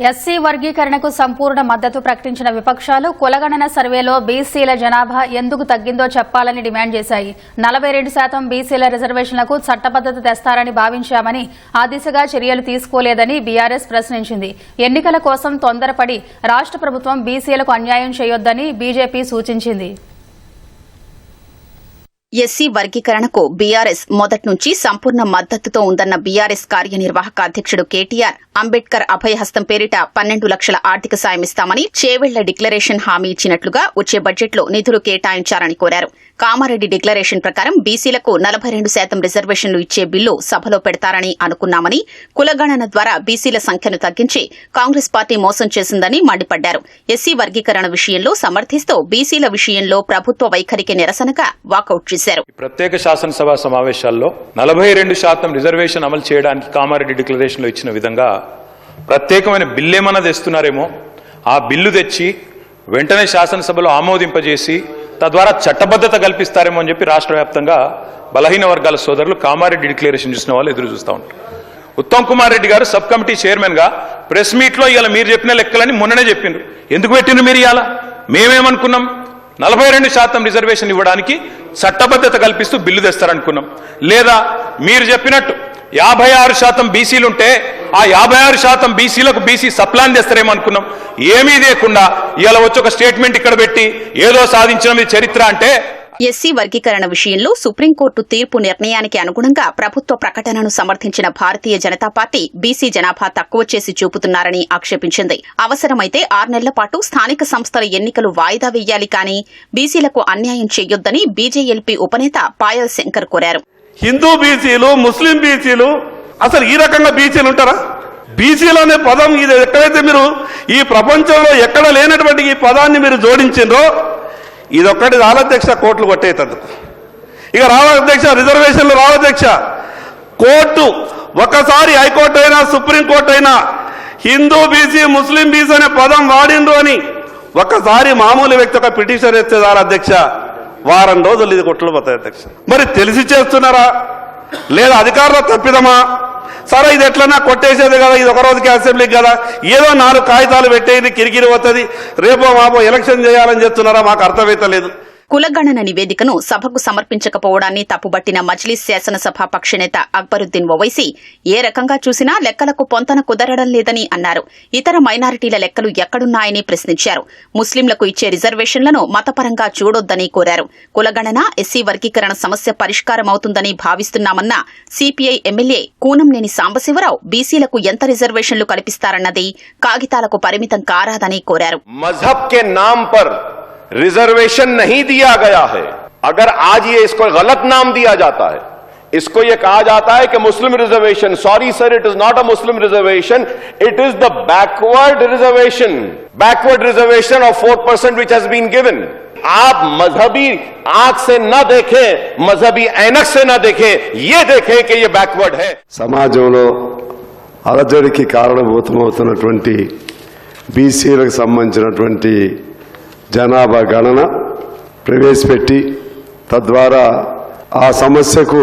SC వర్గీకరణకు సంపూర్ణ మద్దతు ప్రకటించిన విపక్షాలు కులగణన సర్వేలో బీసీల జనాభా ఎందుకు తగ్గిందో చెప్పాలని డిమాండ్ చేశాయి. 42% బీసీల రిజర్వేషన్లకు చట్టబద్దత తెస్తారని భావించామని, ఆ దిశగా చర్యలు తీసుకోలేదని బీఆర్ఎస్ ప్రశ్నించింది. ఎన్నికల కోసం తొందరపడి రాష్ట్ర ప్రభుత్వం బీసీలకు అన్యాయం చేయొద్దని బీజేపీ సూచించింది. ఎస్సీ వర్గీకరణకు బీఆర్ఎస్ మొదటి నుంచి సంపూర్ణ మద్దతుతో ఉందన్న బీఆర్ఎస్ కార్యనిర్వాహక అధ్యక్షుడు కేటీఆర్, అంబేద్కర్ అభయహస్తం పేరిట 12 లక్షల ఆర్థిక సాయం ఇస్తామని చేవెళ్ల డిక్లరేషన్ హామీ ఇచ్చినట్లుగా వచ్చే బడ్జెట్లో నిధులు కేటాయించాలని కోరారు. కామారెడ్డి డిక్లరేషన్ ప్రకారం బీసీలకు 42% రిజర్వేషన్లు ఇచ్చే బిల్లు సభలో పెడతారని అనుకున్నామని, కులగణన ద్వారా బీసీల సంఖ్యను తగ్గించి కాంగ్రెస్ పార్టీ మోసం చేసిందని మండిపడ్డారు. ఎస్సీ వర్గీకరణ విషయంలో సమర్థిస్తూ బీసీల విషయంలో ప్రభుత్వ వైఖరికి నిరసనగా వాకౌట్ చేశారు. ప్రత్యేక శాసనసభ సమావేశాల్లో 42% రిజర్వేషన్ అమలు చేయడానికి కామారెడ్డి డిక్లరేషన్ లో ఇచ్చిన విధంగా ప్రత్యేకమైన బిల్లేమన్నా తెస్తున్నారేమో, ఆ బిల్లు తెచ్చి వెంటనే శాసనసభలో ఆమోదింపజేసి తద్వారా చట్టబద్దత కల్పిస్తారేమో అని చెప్పి రాష్ట్ర వ్యాప్తంగా బలహీన వర్గాల సోదరులు కామారెడ్డి డిక్లరేషన్ చూసిన వాళ్ళు ఎదురు చూస్తూ ఉంటారు. ఉత్తమ్ కుమార్ రెడ్డి గారు సబ్ కమిటీ చైర్మన్ గా ప్రెస్ మీట్ లో ఇవాళ మీరు చెప్పిన లెక్కలని మొన్ననే చెప్పిండ్రు. ఎందుకు పెట్టిండ్రు మీరు? ఇవాళ మేమేమనుకున్నాం, 42% రిజర్వేషన్ ఇవ్వడానికి చట్టబద్దత కల్పిస్తూ బిల్లు తెస్తారనుకున్నాం. లేదా మీరు చెప్పినట్టు 56% బీసీలుంటే ఆ 56% బీసీలకు బీసీ సప్లాన్ చేస్తారేమో అనుకున్నాం. ఏమీ లేకుండా ఇలా వచ్చి ఒక స్టేట్మెంట్ ఇక్కడ పెట్టి ఏదో సాధించిన చరిత్ర అంటే. ఎస్సీ వర్గీకరణ విషయంలో సుప్రీంకోర్టు తీర్పు నిర్ణయానికి అనుగుణంగా ప్రభుత్వ ప్రకటనను సమర్థించిన భారతీయ జనతా పార్టీ బీసీ జనాభా తక్కువ చేసి చూపుతున్నారని ఆక్షేపించింది. అవసరమైతే 6 నెలల పాటు స్థానిక సంస్థల ఎన్నికలు వాయిదా వేయాలి, కానీ బీసీలకు అన్యాయం చేయొద్దని బీజేఎల్పీ ఉపనేత పాయల్ శంకర్ కోరారు. హిందూ బీసీలు, ముస్లిం బీసీలు, అసలు ఈ రకంగా బీసీలు ఉంటారా? బీసీలు అనే పదం ఇది ఎక్కడైతే మీరు ఈ ప్రపంచంలో ఎక్కడ లేనటువంటి ఈ పదాన్ని మీరు జోడించిండ్రో ఇదొక్కటి రావాధ్యక్ష, కోర్టులు కొట్టేటందుకు. ఇక రావాధ్యక్ష, రిజర్వేషన్లు రావాధ్యక్ష, కోర్టు ఒకసారి హైకోర్టు అయినా సుప్రీంకోర్టు అయినా హిందూ బీసీ, ముస్లిం బీసీ అనే పదం వాడిండ్రు అని ఒకసారి మామూలు వ్యక్తి ఒక పిటిషన్ ఎత్తే అధ్యక్ష, వారం రోజులు ఇది కొట్లు పోతాయి అధ్యక్ష. మరి తెలిసి చేస్తున్నారా లేదా అధికారుల తప్పిదమా? సరే, ఇది ఎట్లన్నా కొట్టేసేది కదా, ఇది ఒక రోజుకి అసెంబ్లీకి కదా, ఏదో 4 కాగితాలు పెట్టేది కిరికిరి పోతుంది, రేపో మాపో ఎలక్షన్ చేయాలని చెప్తున్నారా? మాకు అర్థమైతలేదు. కులగణన నివేదికను సభకు సమర్పించకపోవడాన్ని తప్పుబట్టిన మజ్లిస్ శాసనసభ పక్షనేత అక్బరుద్దీన్ ఓవైసీ, ఏ రకంగా చూసినా లెక్కలకు పొంతన కుదరడం లేదని అన్నారు. ఇతర మైనారిటీల లెక్కలు ఎక్కడున్నాయని ప్రశ్నించారు. ముస్లింలకు ఇచ్చే రిజర్వేషన్లను మతపరంగా చూడొద్దని కోరారు. కులగణన, ఎస్సీ వర్గీకరణ సమస్య పరిష్కారమవుతుందని భావిస్తున్నామన్న సిపిఐ ఎమ్మెల్యే కూనంనేని సాంబశివరావు బీసీలకు ఎంత రిజర్వేషన్లు కల్పిస్తారన్నది కాగితాలకు పరిమితం కారాదని కోరారు. रिजर्वेशन नहीं दिया गया है. अगर आज ये इसको गलत नाम दिया जाता है, इसको ये कहा जाता है कि Muslim reservation, sorry sir, it is not a Muslim reservation, it is the backward reservation of 4% which has been given. आप मजहबी आंख से न देखें, मजहबी ऐनक से न देखें, ये देखें कि ये बैकवर्ड है. సమాజంలో అలజడికి కారణభూతమవుతున్నటువంటి బీసీలకు సంబంధించినటువంటి జనాభా గణన ప్రవేశపెట్టి తద్వారా ఆ సమస్యకు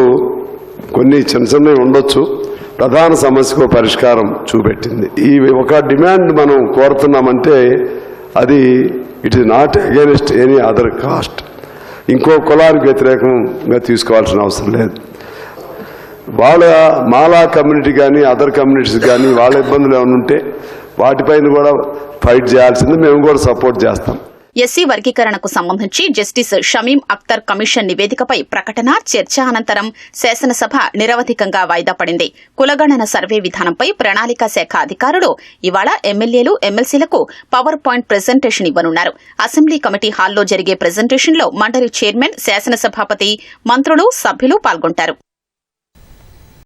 కొన్ని చిన్నవి ఉండొచ్చు, ప్రధాన సమస్యకు పరిష్కారం చూపెట్టింది. ఈ ఒక డిమాండ్ మనం కోరుతున్నామంటే అది it is not against any other cost. ఇంకో కులానికి వ్యతిరేకంగా తీసుకోవాల్సిన అవసరం లేదు. వాళ్ళ మాలా కమ్యూనిటీ కానీ అదర్ కమ్యూనిటీస్ కానీ వాళ్ళ ఇబ్బందులు ఏమైనా ఉంటే వాటిపైన కూడా ఫైట్ చేయాల్సింది, మేము కూడా సపోర్ట్ చేస్తాం. ఎస్సీ వర్గీకరణకు సంబంధించి జస్టిస్ షమీం అఖ్తర్ కమిషన్ నివేదికపై ప్రకటన, చర్చ అనంతరం శాసనసభ నిరవధికంగా వాయిదా పడింది. కులగణన సర్వే విధానంపై ప్రణాళికా శాఖ అధికారులు ఇవాళ ఎమ్మెల్యేలు, ఎమ్మెల్సీలకు పవర్ పాయింట్ ప్రెజెంటేషన్ ఇవ్వనున్నారు. అసెంబ్లీ కమిటీ హాల్లో జరిగే ప్రెజెంటేషన్లో మండలి చైర్మన్, శాసనసభాపతి, మంత్రులు, సభ్యులు పాల్గొంటారు.